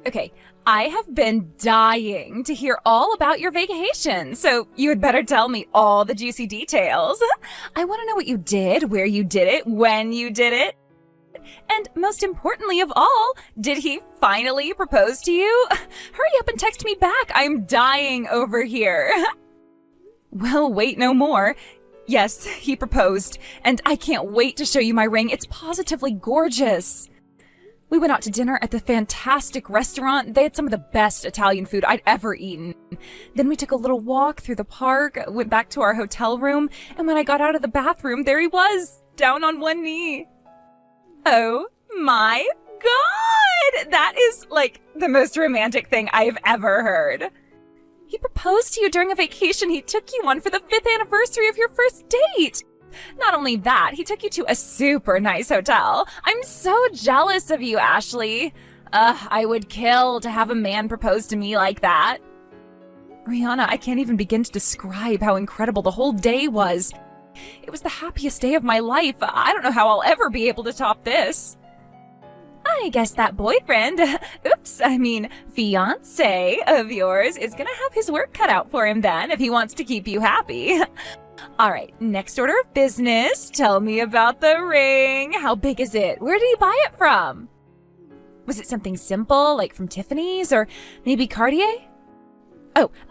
Okay, I have been dying to hear all about your vacation, so you had better tell me all the juicy details. I want to know what you did, where you did it, when you did it. And most importantly of all, did he finally propose to you? Hurry up and text me back. I'm dying over here. Well, wait no more. Yes, he proposed, and I can't wait to show you my ring. It's positively gorgeous. We went out to dinner at the fantastic restaurant. They had some of the best Italian food I'd ever eaten. Then we took a little walk through the park, went back to our hotel room, and when I got out of the bathroom, there he was, down on one knee. Oh my God! That is like the most romantic thing I've ever heard. He proposed to you during a vacation he took you on for the 5th anniversary of your first date. Not only that, he took you to a super nice hotel. I'm so jealous of you, Ashley. I would kill to have a man propose to me like that. Rihanna, I can't even begin to describe how incredible the whole day was. It was the happiest day of my life. I don't know how I'll ever be able to top this. I guess that boyfriend, fiancé of yours is gonna have his work cut out for him then if he wants to keep you happy. All right, next order of business. Tell me about the ring. How big is it? Where did he buy it from? Was it something simple, like from Tiffany's or maybe Cartier?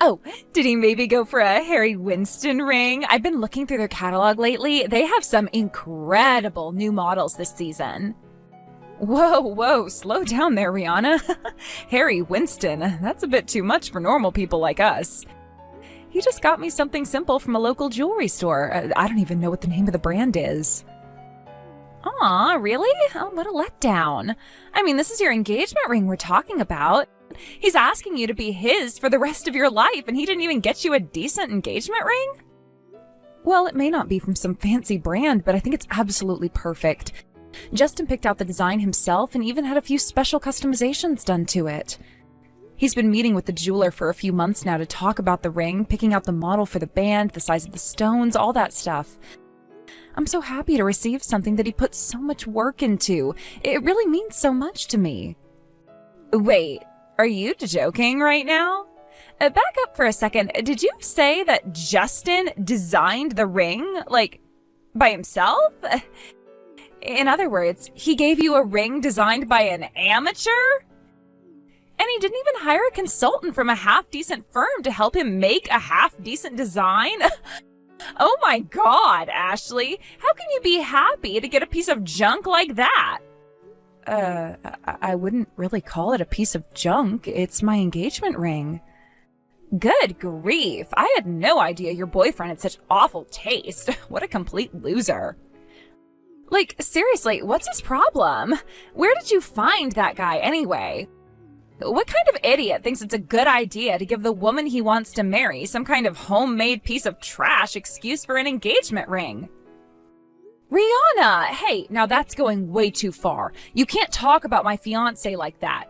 Oh, did he maybe go for a Harry Winston ring? I've been looking through their catalog lately. They have some incredible new models this season. Whoa, slow down there, Rihanna. Harry Winston, that's a bit too much for normal people like us. He just got me something simple from a local jewelry store. I don't even know what the name of the brand is. Aw, really? Oh, what a letdown. I mean, this is your engagement ring we're talking about. He's asking you to be his for the rest of your life, and he didn't even get you a decent engagement ring? Well, it may not be from some fancy brand, but I think it's absolutely perfect. Justin picked out the design himself and even had a few special customizations done to it. He's been meeting with the jeweler for a few months now to talk about the ring, picking out the model for the band, the size of the stones, all that stuff. I'm so happy to receive something that he put so much work into. It really means so much to me. Wait, are you joking right now? Back up for a second. Did you say that Justin designed the ring, like, by himself? In other words, he gave you a ring designed by an amateur? And he didn't even hire a consultant from a half-decent firm to help him make a half-decent design? Oh my God, Ashley. How can you be happy to get a piece of junk like that? I wouldn't really call it a piece of junk. It's my engagement ring. Good grief. I had no idea your boyfriend had such awful taste. What a complete loser. Like, seriously, what's his problem? Where did you find that guy anyway? What kind of idiot thinks it's a good idea to give the woman he wants to marry some kind of homemade piece of trash excuse for an engagement ring? Rihanna, hey, now that's going way too far. You can't talk about my fiancé like that.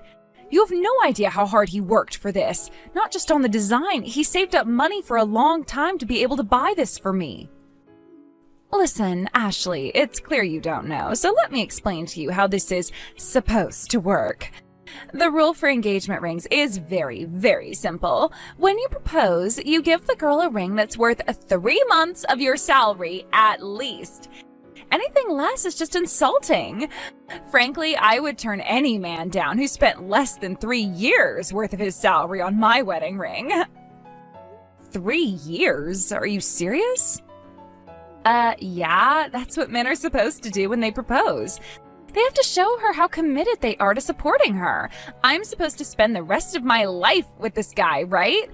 You have no idea how hard he worked for this. Not just on the design, he saved up money for a long time to be able to buy this for me. Listen, Ashley, it's clear you don't know, so let me explain to you how this is supposed to work. The rule for engagement rings is very, very simple. When you propose, you give the girl a ring that's worth 3 months of your salary at least. Anything less is just insulting. Frankly, I would turn any man down who spent less than 3 years worth of his salary on my wedding ring. 3 years? Are you serious? Yeah, that's what men are supposed to do when they propose. They have to show her how committed they are to supporting her. I'm supposed to spend the rest of my life with this guy, right?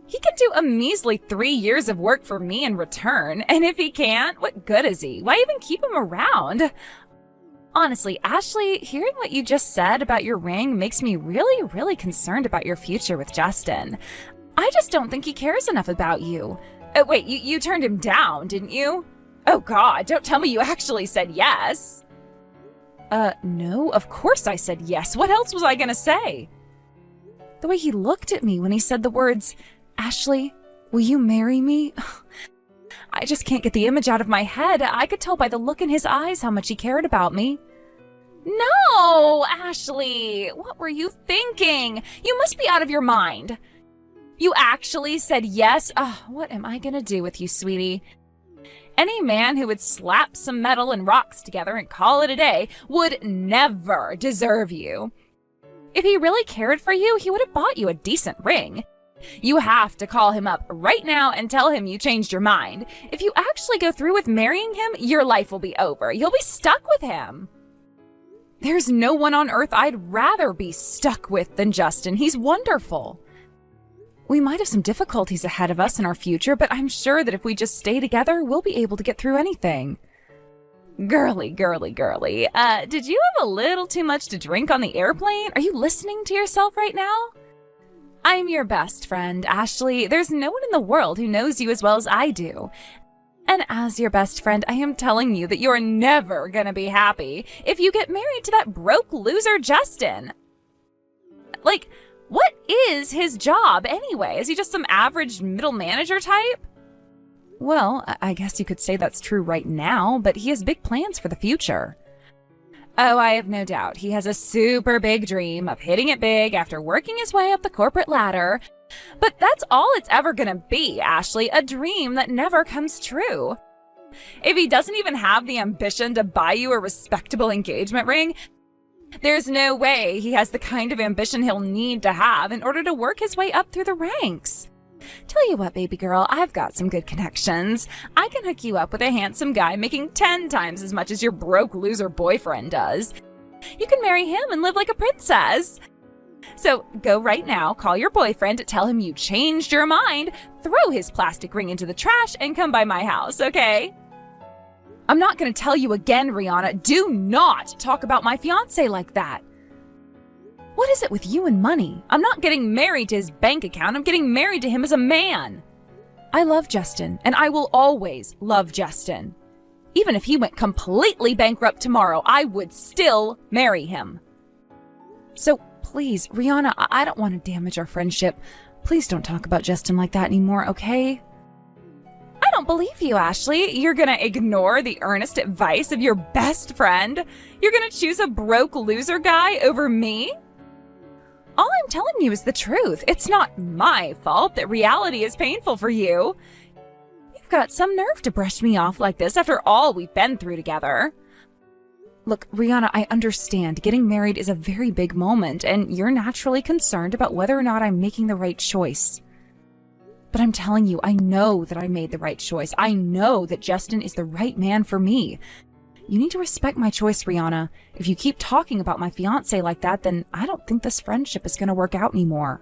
He can do a measly 3 years of work for me in return, and if he can't, what good is he? Why even keep him around? Honestly, Ashley, hearing what you just said about your ring makes me really, really concerned about your future with Justin. I just don't think he cares enough about you. Wait, you turned him down, didn't you? Oh God, don't tell me you actually said yes. No, of course I said yes. What else was I gonna say? The way he looked at me when he said the words, Ashley, will you marry me? I just can't get the image out of my head. I could tell by the look in his eyes how much he cared about me. No, Ashley, what were you thinking? You must be out of your mind. You actually said yes? Oh, what am I gonna do with you, sweetie? Any man who would slap some metal and rocks together and call it a day would never deserve you. If he really cared for you, he would have bought you a decent ring. You have to call him up right now and tell him you changed your mind. If you actually go through with marrying him, your life will be over. You'll be stuck with him. There's no one on earth I'd rather be stuck with than Justin. He's wonderful. We might have some difficulties ahead of us in our future, but I'm sure that if we just stay together, we'll be able to get through anything. Girly, girly, girly. Did you have a little too much to drink on the airplane? Are you listening to yourself right now? I'm your best friend, Ashley. There's no one in the world who knows you as well as I do. And as your best friend, I am telling you that you're never gonna be happy if you get married to that broke loser Justin. Like, what is his job anyway? Is he just some average middle manager type? Well, I guess you could say that's true right now, but he has big plans for the future. Oh, I have no doubt. He has a super big dream of hitting it big after working his way up the corporate ladder. But that's all it's ever gonna be, Ashley, a dream that never comes true. If he doesn't even have the ambition to buy you a respectable engagement ring, there's no way he has the kind of ambition he'll need to have in order to work his way up through the ranks. Tell you what, baby girl, I've got some good connections. I can hook you up with a handsome guy making 10 times as much as your broke loser boyfriend does. You can marry him and live like a princess. So go right now, call your boyfriend, tell him you changed your mind, throw his plastic ring into the trash, and come by my house, okay? I'm not going to tell you again, Rihanna. Do not talk about my fiancé like that. What is it with you and money? I'm not getting married to his bank account. I'm getting married to him as a man. I love Justin, and I will always love Justin. Even if he went completely bankrupt tomorrow, I would still marry him. So please, Rihanna, I don't want to damage our friendship. Please don't talk about Justin like that anymore, okay? I don't believe you, Ashley. You're gonna ignore the earnest advice of your best friend? You're gonna choose a broke loser guy over me? All I'm telling you is the truth. It's not my fault that reality is painful for you. You've got some nerve to brush me off like this after all we've been through together. Look, Rihanna, I understand getting married is a very big moment, and you're naturally concerned about whether or not I'm making the right choice. But I'm telling you, I know that I made the right choice. I know that Justin is the right man for me. You need to respect my choice, Rihanna. If you keep talking about my fiancé like that, then I don't think this friendship is going to work out anymore.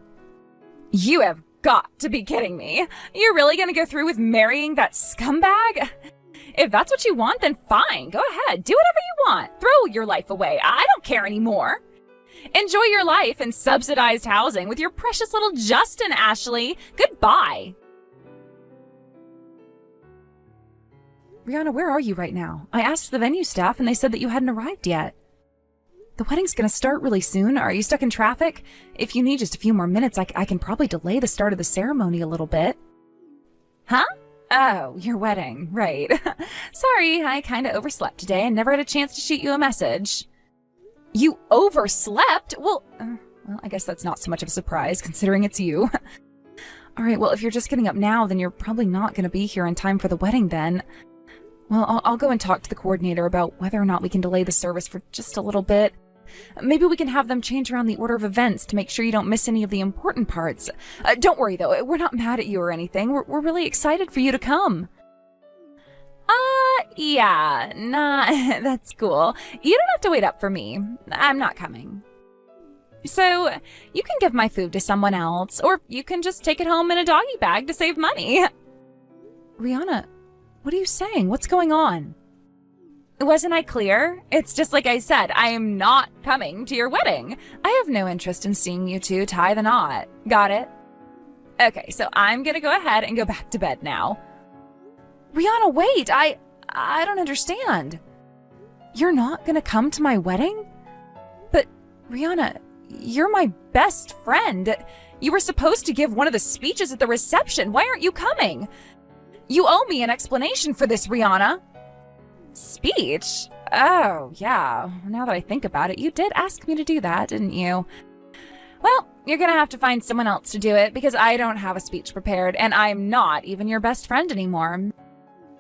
You have got to be kidding me. You're really going to go through with marrying that scumbag? If that's what you want, then fine. Go ahead. Do whatever you want. Throw your life away. I don't care anymore. Enjoy your life in subsidized housing with your precious little Justin, Ashley. Goodbye. Rihanna, where are you right now? I asked the venue staff and they said that you hadn't arrived yet. The wedding's gonna start really soon. Are you stuck in traffic? If you need just a few more minutes, I can probably delay the start of the ceremony a little bit. Huh? Oh, your wedding, right. Sorry, I kinda overslept today and never had a chance to shoot you a message. You overslept? Well, I guess that's not so much of a surprise considering it's you. All right, well, if you're just getting up now, then you're probably not gonna be here in time for the wedding then. Well, I'll go and talk to the coordinator about whether or not we can delay the service for just a little bit. Maybe we can have them change around the order of events to make sure you don't miss any of the important parts. Don't worry, though. We're not mad at you or anything. We're really excited for you to come. Yeah. Nah, that's cool. You don't have to wait up for me. I'm not coming. So, you can give my food to someone else, or you can just take it home in a doggy bag to save money. Rihanna, what are you saying? What's going on? Wasn't I clear? It's just like I said, I am not coming to your wedding. I have no interest in seeing you two tie the knot. Got it? Okay, so I'm gonna go ahead and go back to bed now. Rihanna, wait! I don't understand. You're not gonna come to my wedding? But, Rihanna, you're my best friend. You were supposed to give one of the speeches at the reception. Why aren't you coming? You owe me an explanation for this, Rihanna. Speech? Oh, yeah. Now that I think about it, you did ask me to do that, didn't you? Well, you're gonna have to find someone else to do it because I don't have a speech prepared and I'm not even your best friend anymore.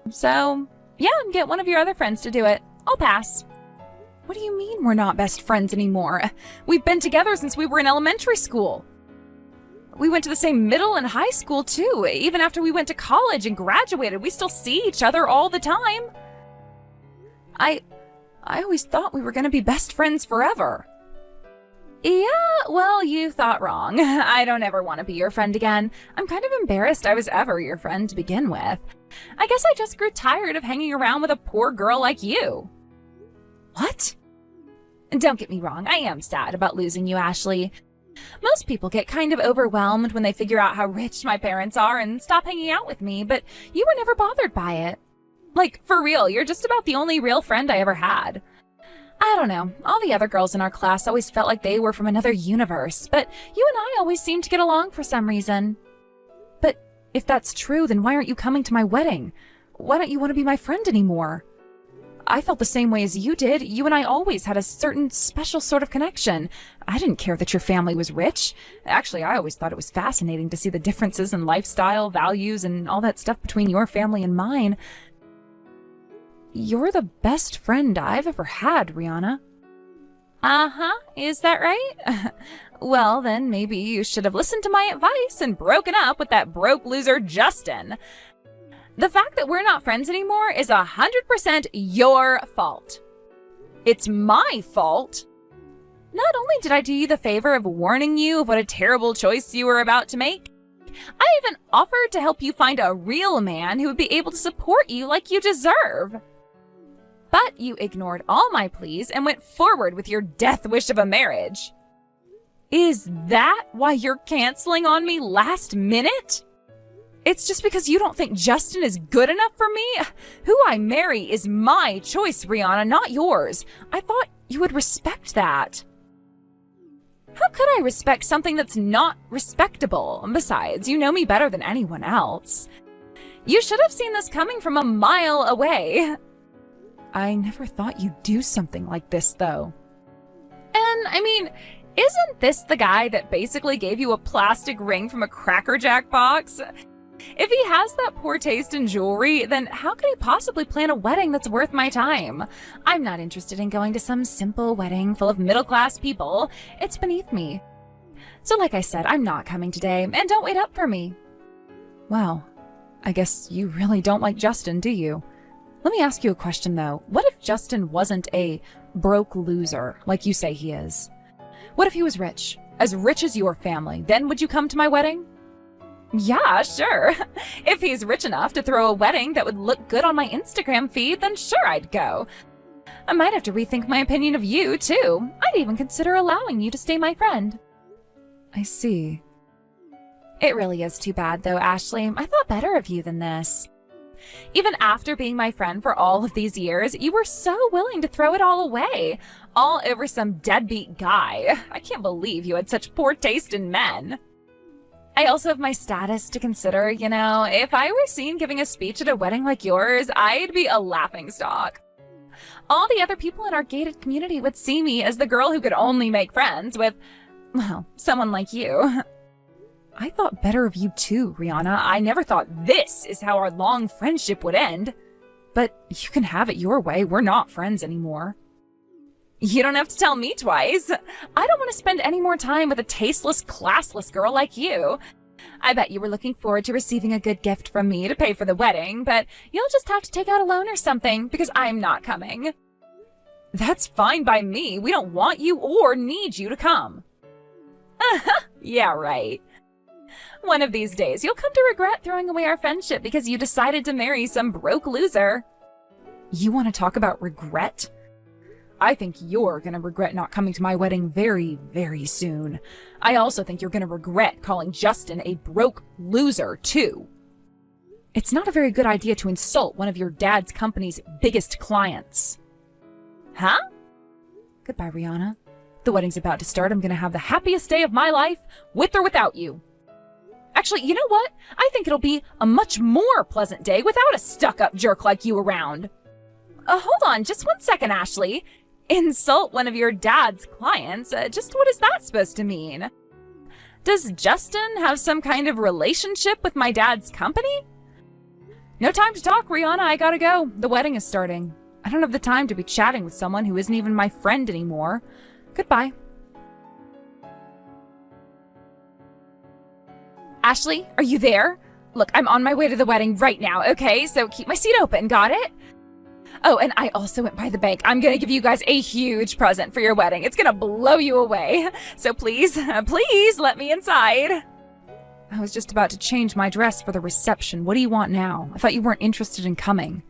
So, yeah, get one of your other friends to do it. I'll pass. What do you mean we're not best friends anymore? We've been together since we were in elementary school. We went to the same middle and high school too. Even after we went to college and graduated, we still see each other all the time. I always thought we were going to be best friends forever. Yeah, well, you thought wrong. I don't ever want to be your friend again. I'm kind of embarrassed I was ever your friend to begin with. I guess I just grew tired of hanging around with a poor girl like you. What? Don't get me wrong, I am sad about losing you, Ashley. Most people get kind of overwhelmed when they figure out how rich my parents are and stop hanging out with me, but you were never bothered by it. Like, for real, you're just about the only real friend I ever had. I don't know, all the other girls in our class always felt like they were from another universe, but you and I always seemed to get along for some reason. But if that's true, then why aren't you coming to my wedding? Why don't you want to be my friend anymore? I felt the same way as you did. You and I always had a certain special sort of connection. I didn't care that your family was rich. Actually, I always thought it was fascinating to see the differences in lifestyle, values, and all that stuff between your family and mine. You're the best friend I've ever had, Rihanna. Uh-huh, is that right? Well, then maybe you should have listened to my advice and broken up with that broke loser Justin. The fact that we're not friends anymore is 100% your fault. It's my fault. Not only did I do you the favor of warning you of what a terrible choice you were about to make, I even offered to help you find a real man who would be able to support you like you deserve. But you ignored all my pleas and went forward with your death wish of a marriage. Is that why you're canceling on me last minute? It's just because you don't think Justin is good enough for me? Who I marry is my choice, Rihanna, not yours. I thought you would respect that. How could I respect something that's not respectable? Besides, you know me better than anyone else. You should have seen this coming from a mile away. I never thought you'd do something like this, though. And, I mean, isn't this the guy that basically gave you a plastic ring from a Cracker Jack box? If he has that poor taste in jewelry, then how could he possibly plan a wedding that's worth my time? I'm not interested in going to some simple wedding full of middle-class people. It's beneath me. So like I said, I'm not coming today, and don't wait up for me. Well, I guess you really don't like Justin, do you? Let me ask you a question, though. What if Justin wasn't a broke loser, like you say he is? What if he was rich as your family? Then would you come to my wedding? Yeah, sure. If he's rich enough to throw a wedding that would look good on my Instagram feed, then sure, I'd go. I might have to rethink my opinion of you, too. I'd even consider allowing you to stay my friend. I see. It really is too bad, though, Ashley. I thought better of you than this. Even after being my friend for all of these years, you were so willing to throw it all away, all over some deadbeat guy. I can't believe you had such poor taste in men. I also have my status to consider, you know. If I were seen giving a speech at a wedding like yours, I'd be a laughingstock. All the other people in our gated community would see me as the girl who could only make friends with, well, someone like you. I thought better of you too, Rihanna. I never thought this is how our long friendship would end. But you can have it your way. We're not friends anymore. You don't have to tell me twice. I don't want to spend any more time with a tasteless, classless girl like you. I bet you were looking forward to receiving a good gift from me to pay for the wedding, but you'll just have to take out a loan or something because I'm not coming. That's fine by me. We don't want you or need you to come. Yeah, right. One of these days, you'll come to regret throwing away our friendship because you decided to marry some broke loser. You want to talk about regret? I think you're going to regret not coming to my wedding very, very soon. I also think you're going to regret calling Justin a broke loser, too. It's not a very good idea to insult one of your dad's company's biggest clients. Huh? Goodbye, Rihanna. The wedding's about to start. I'm going to have the happiest day of my life, with or without you. Actually, you know what? I think it'll be a much more pleasant day without a stuck-up jerk like you around. Hold on just 1 second, Ashley. Insult one of your dad's clients? Just what is that supposed to mean? Does Justin have some kind of relationship with my dad's company? No time to talk, Rihanna. I gotta go. The wedding is starting. I don't have the time to be chatting with someone who isn't even my friend anymore. Goodbye. Ashley, are you there? Look, I'm on my way to the wedding right now, okay? So keep my seat open, got it? Oh, and I also went by the bank. I'm gonna give you guys a huge present for your wedding. It's gonna blow you away. So please, please let me inside. I was just about to change my dress for the reception. What do you want now? I thought you weren't interested in coming.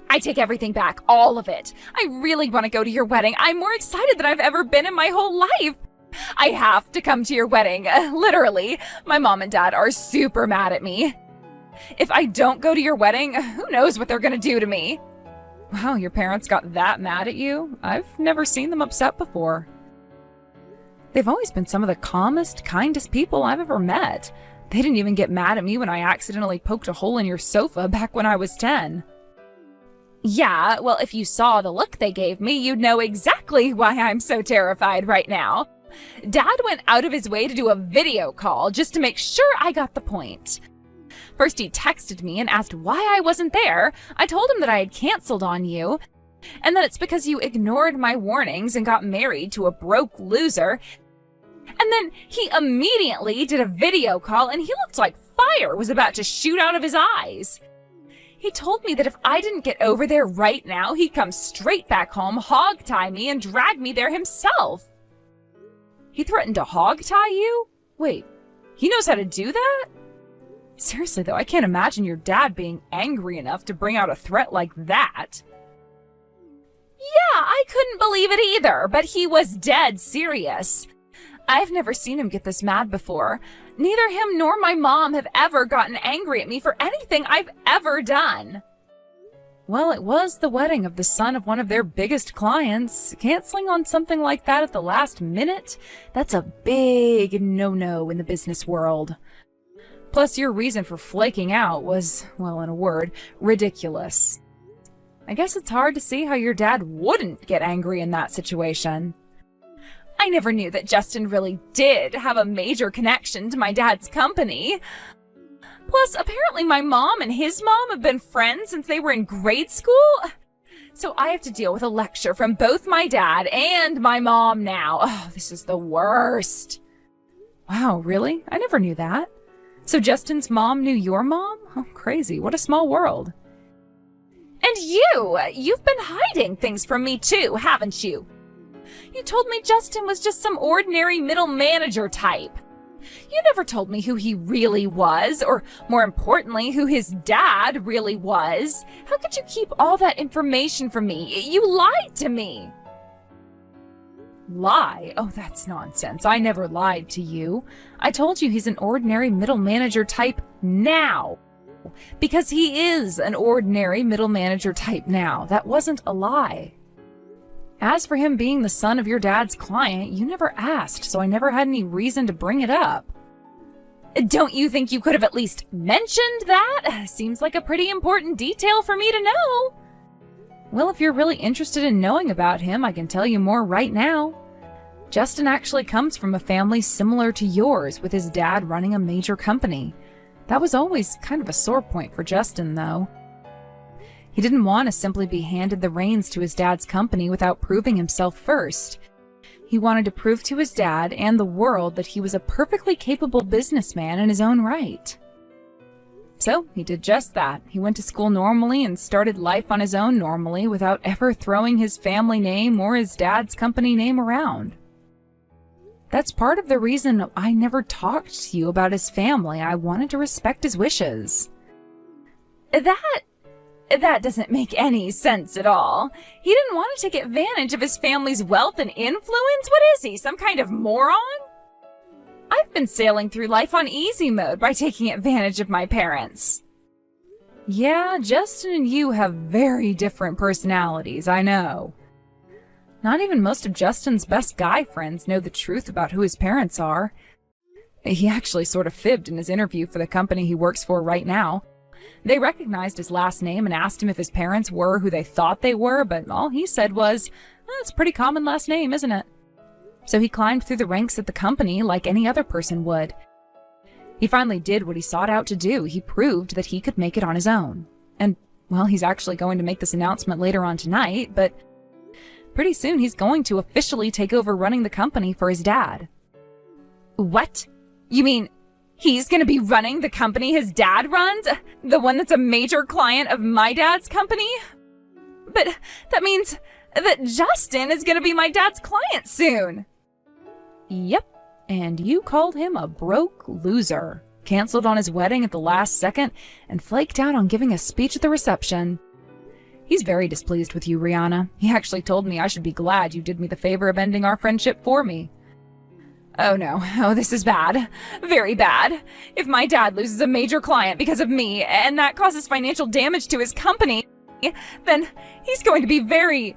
I take everything back, all of it. I really want to go to your wedding. I'm more excited than I've ever been in my whole life. I have to come to your wedding, literally. My mom and dad are super mad at me. If I don't go to your wedding, who knows what they're gonna do to me? Wow, your parents got that mad at you? I've never seen them upset before. They've always been some of the calmest, kindest people I've ever met. They didn't even get mad at me when I accidentally poked a hole in your sofa back when I was 10. Yeah, well, if you saw the look they gave me, you'd know exactly why I'm so terrified right now. Dad went out of his way to do a video call just to make sure I got the point. First he texted me and asked why I wasn't there. I told him that I had canceled on you, and that it's because you ignored my warnings and got married to a broke loser. And then he immediately did a video call and he looked like fire was about to shoot out of his eyes. He told me that if I didn't get over there right now, he'd come straight back home, hog-tie me, and drag me there himself. He threatened to hog-tie you? Wait, he knows how to do that? Seriously though, I can't imagine your dad being angry enough to bring out a threat like that. Yeah, I couldn't believe it either, but he was dead serious. I've never seen him get this mad before. Neither him nor my mom have ever gotten angry at me for anything I've ever done. Well, it was the wedding of the son of one of their biggest clients. Canceling on something like that at the last minute? That's a big no-no in the business world. Plus, your reason for flaking out was, well, in a word, ridiculous. I guess it's hard to see how your dad wouldn't get angry in that situation. I never knew that Justin really did have a major connection to my dad's company. Plus, apparently my mom and his mom have been friends since they were in grade school. So I have to deal with a lecture from both my dad and my mom now. Oh, this is the worst. Wow, really? I never knew that. So Justin's mom knew your mom? Oh, crazy. What a small world. And you've been hiding things from me too, haven't you? You told me Justin was just some ordinary middle manager type. You never told me who he really was, or more importantly, who his dad really was. How could you keep all that information from me? You lied to me. Lie? Oh, that's nonsense. I never lied to you. I told you he's an ordinary middle manager type now. Because he is an ordinary middle manager type now. That wasn't a lie. As for him being the son of your dad's client, you never asked, so I never had any reason to bring it up. Don't you think you could have at least mentioned that? Seems like a pretty important detail for me to know. Well, if you're really interested in knowing about him, I can tell you more right now. Justin actually comes from a family similar to yours, with his dad running a major company. That was always kind of a sore point for Justin, though. He didn't want to simply be handed the reins to his dad's company without proving himself first. He wanted to prove to his dad and the world that he was a perfectly capable businessman in his own right. So he did just that. He went to school normally and started life on his own normally without ever throwing his family name or his dad's company name around. That's part of the reason I never talked to you about his family. I wanted to respect his wishes. That doesn't make any sense at all. He didn't want to take advantage of his family's wealth and influence? What is he, some kind of moron? I've been sailing through life on easy mode by taking advantage of my parents. Yeah, Justin and you have very different personalities, I know. Not even most of Justin's best guy friends know the truth about who his parents are. He actually sort of fibbed in his interview for the company he works for right now. They recognized his last name and asked him if his parents were who they thought they were, but all he said was, "It's a pretty common last name, isn't it?" So he climbed through the ranks at the company like any other person would. He finally did what he sought out to do. He proved that he could make it on his own. And, well, he's actually going to make this announcement later on tonight, but pretty soon he's going to officially take over running the company for his dad. What? You mean he's going to be running the company his dad runs? The one that's a major client of my dad's company? But that means that Justin is going to be my dad's client soon. Yep, and you called him a broke loser, canceled on his wedding at the last second, and flaked out on giving a speech at the reception. He's very displeased with you, Rihanna. He actually told me I should be glad you did me the favor of ending our friendship for me. Oh no, this is bad. Very bad. If my dad loses a major client because of me, and that causes financial damage to his company, then he's going to be very,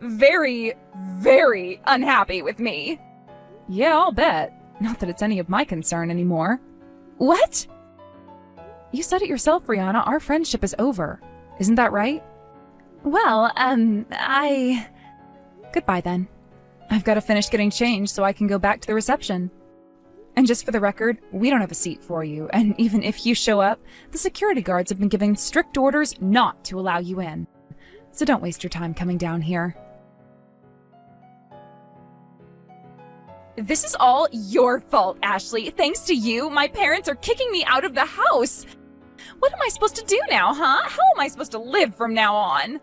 very, very unhappy with me. Yeah, I'll bet. Not that it's any of my concern anymore. What? You said it yourself, Rihanna. Our friendship is over. Isn't that right? Well, Goodbye then. I've got to finish getting changed so I can go back to the reception. And just for the record, we don't have a seat for you, and even if you show up, the security guards have been giving strict orders not to allow you in. So don't waste your time coming down here. This is all your fault, Ashley. Thanks to you, my parents are kicking me out of the house. What am I supposed to do now, huh? How am I supposed to live from now on?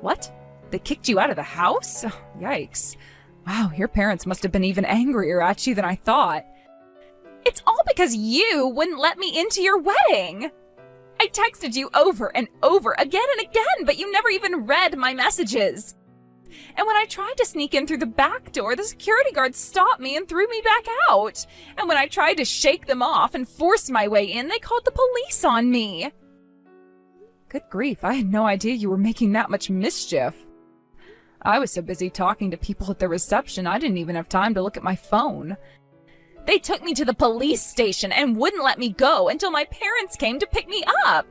What? They kicked you out of the house? Oh, yikes. Wow, your parents must have been even angrier at you than I thought. It's all because you wouldn't let me into your wedding. I texted you over and over, again and again, but you never even read my messages. And when I tried to sneak in through the back door, the security guards stopped me and threw me back out. And when I tried to shake them off and force my way in, they called the police on me. Good grief, I had no idea you were making that much mischief. I was so busy talking to people at the reception, I didn't even have time to look at my phone. They took me to the police station and wouldn't let me go until my parents came to pick me up.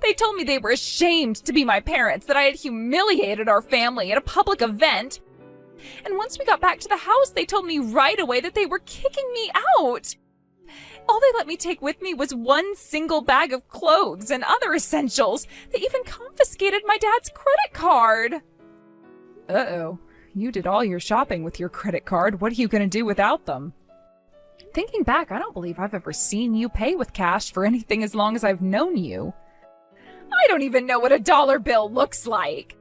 They told me they were ashamed to be my parents, that I had humiliated our family at a public event. And once we got back to the house, they told me right away that they were kicking me out. All they let me take with me was one single bag of clothes and other essentials. They even confiscated my dad's credit card. Uh-oh. You did all your shopping with your credit card. What are you going to do without them? Thinking back, I don't believe I've ever seen you pay with cash for anything as long as I've known you. I don't even know what a dollar bill looks like.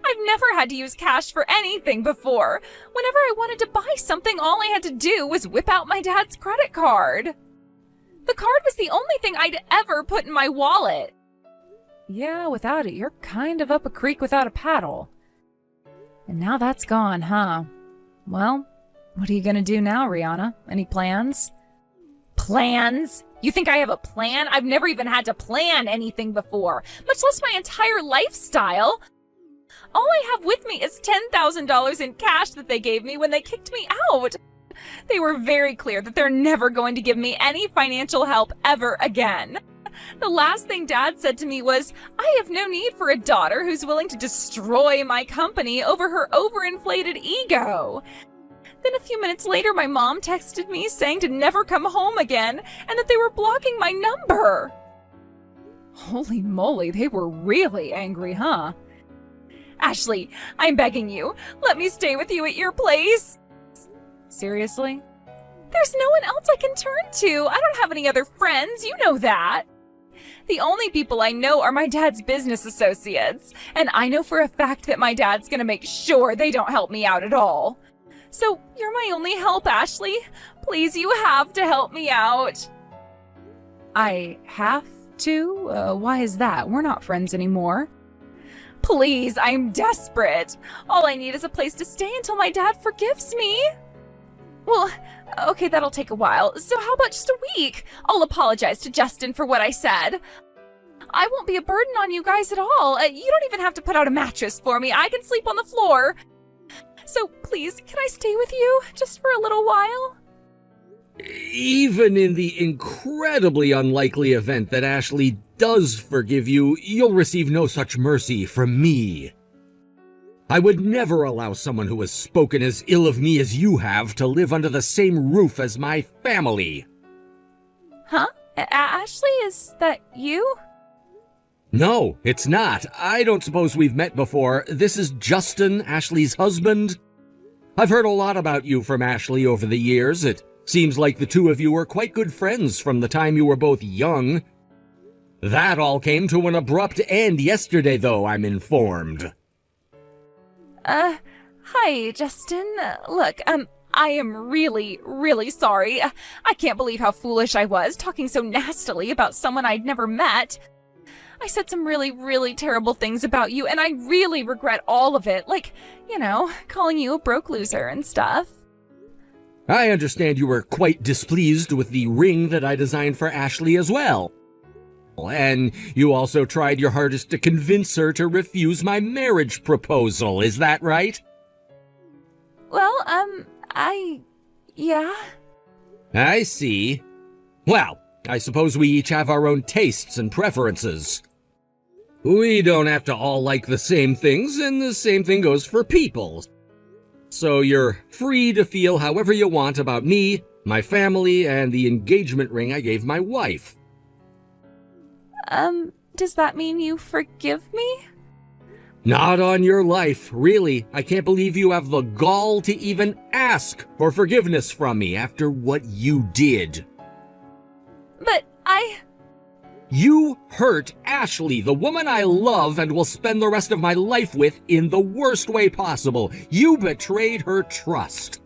I've never had to use cash for anything before. Whenever I wanted to buy something, all I had to do was whip out my dad's credit card. The card was the only thing I'd ever put in my wallet. Yeah, without it, you're kind of up a creek without a paddle. And now that's gone, huh? Well, what are you gonna do now, Rihanna? Any plans? Plans? You think I have a plan? I've never even had to plan anything before, much less my entire lifestyle. All I have with me is $10,000 in cash that they gave me when they kicked me out. They were very clear that they're never going to give me any financial help ever again. The last thing Dad said to me was, I have no need for a daughter who's willing to destroy my company over her overinflated ego. Then a few minutes later, my mom texted me saying to never come home again and that they were blocking my number. Holy moly, they were really angry, huh? Ashley, I'm begging you, let me stay with you at your place. Seriously? There's no one else I can turn to. I don't have any other friends, you know that. The only people I know are my dad's business associates, and I know for a fact that my dad's gonna make sure they don't help me out at all. So, you're my only help, Ashley. Please, you have to help me out. I have to? Why is that? We're not friends anymore. Please, I'm desperate. All I need is a place to stay until my dad forgives me. Well, okay, that'll take a while. So how about just a week? I'll apologize to Justin for what I said. I won't be a burden on you guys at all. You don't even have to put out a mattress for me. I can sleep on the floor. So please, can I stay with you just for a little while? even in the incredibly unlikely event that Ashley does forgive you, you'll receive no such mercy from me. I would never allow someone who has spoken as ill of me as you have to live under the same roof as my family. Huh? Ashley, is that you? No, it's not. I don't suppose we've met before. This is Justin, Ashley's husband. I've heard a lot about you from Ashley over the years. It seems like the two of you were quite good friends from the time you were both young. That all came to an abrupt end yesterday, though, I'm informed. Hi, Justin. Look, I am really, really sorry. I can't believe how foolish I was, talking so nastily about someone I'd never met. I said some really, really terrible things about you, and I really regret all of it. Like, calling you a broke loser and stuff. I understand you were quite displeased with the ring that I designed for Ashley as well. And you also tried your hardest to convince her to refuse my marriage proposal, is that right? Well, yeah. I see. Well, I suppose we each have our own tastes and preferences. We don't have to all like the same things, and the same thing goes for people. So you're free to feel however you want about me, my family, and the engagement ring I gave my wife. Does that mean you forgive me? Not on your life, really. I can't believe you have the gall to even ask for forgiveness from me after what you did. But You hurt Ashley, the woman I love and will spend the rest of my life with, in the worst way possible. You betrayed her trust.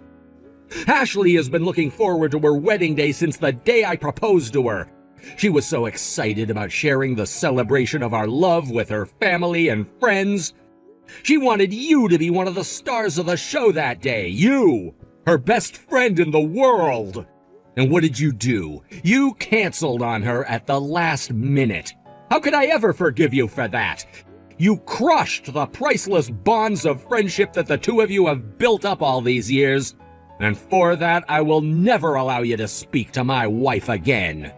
Ashley has been looking forward to her wedding day since the day I proposed to her. She was so excited about sharing the celebration of our love with her family and friends. She wanted you to be one of the stars of the show that day. You, her best friend in the world. And what did you do? You canceled on her at the last minute. How could I ever forgive you for that? You crushed the priceless bonds of friendship that the two of you have built up all these years. And for that, I will never allow you to speak to my wife again.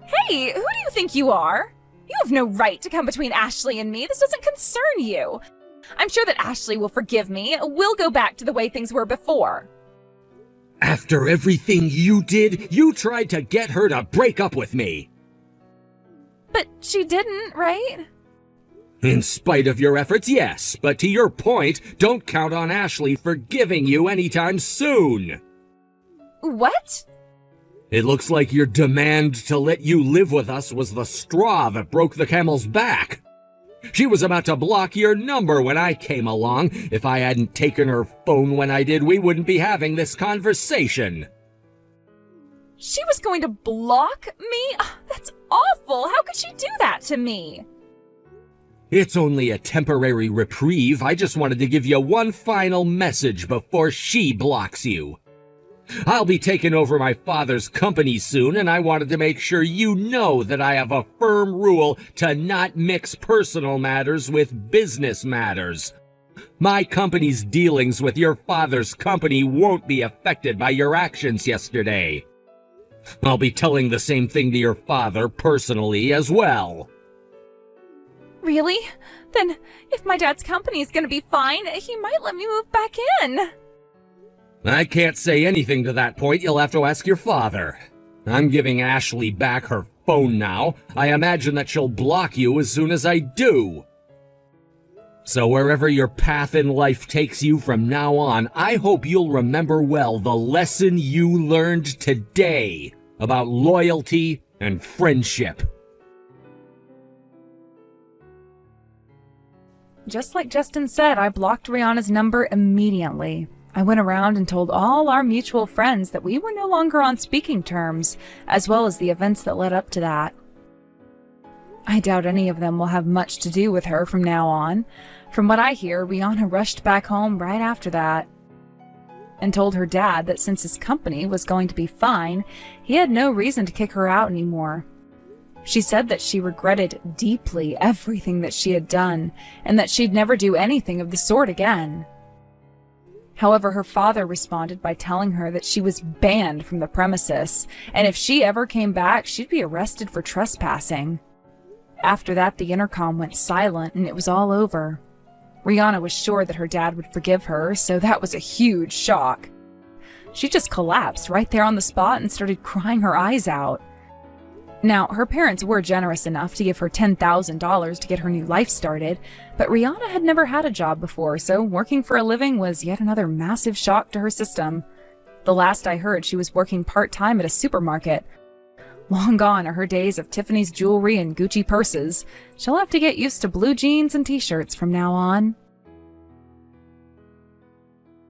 Hey, who do you think you are? You have no right to come between Ashley and me. This doesn't concern you. I'm sure that Ashley will forgive me. We'll go back to the way things were before. After everything you did, you tried to get her to break up with me. But she didn't, right? In spite of your efforts, yes. But to your point, don't count on Ashley forgiving you anytime soon. What? It looks like your demand to let you live with us was the straw that broke the camel's back. She was about to block your number when I came along. If I hadn't taken her phone when I did, we wouldn't be having this conversation. She was going to block me? That's awful. How could she do that to me? It's only a temporary reprieve. I just wanted to give you one final message before she blocks you. I'll be taking over my father's company soon, and I wanted to make sure you know that I have a firm rule to not mix personal matters with business matters. My company's dealings with your father's company won't be affected by your actions yesterday. I'll be telling the same thing to your father personally as well. Really? Then, if my dad's company is going to be fine, he might let me move back in. I can't say anything to that point. You'll have to ask your father. I'm giving Ashley back her phone now. I imagine that she'll block you as soon as I do. So wherever your path in life takes you from now on, I hope you'll remember well the lesson you learned today about loyalty and friendship. Just like Justin said, I blocked Rihanna's number immediately. I went around and told all our mutual friends that we were no longer on speaking terms, as well as the events that led up to that. I doubt any of them will have much to do with her from now on. From what I hear, Rihanna rushed back home right after that and told her dad that since his company was going to be fine, he had no reason to kick her out anymore. She said that she regretted deeply everything that she had done and that she'd never do anything of the sort again. However, her father responded by telling her that she was banned from the premises, and if she ever came back, she'd be arrested for trespassing. After that, the intercom went silent and it was all over. Rihanna was sure that her dad would forgive her, so that was a huge shock. She just collapsed right there on the spot and started crying her eyes out. Now, her parents were generous enough to give her $10,000 to get her new life started, but Rihanna had never had a job before, so working for a living was yet another massive shock to her system. The last I heard, she was working part-time at a supermarket. Long gone are her days of Tiffany's jewelry and Gucci purses. She'll have to get used to blue jeans and t-shirts from now on.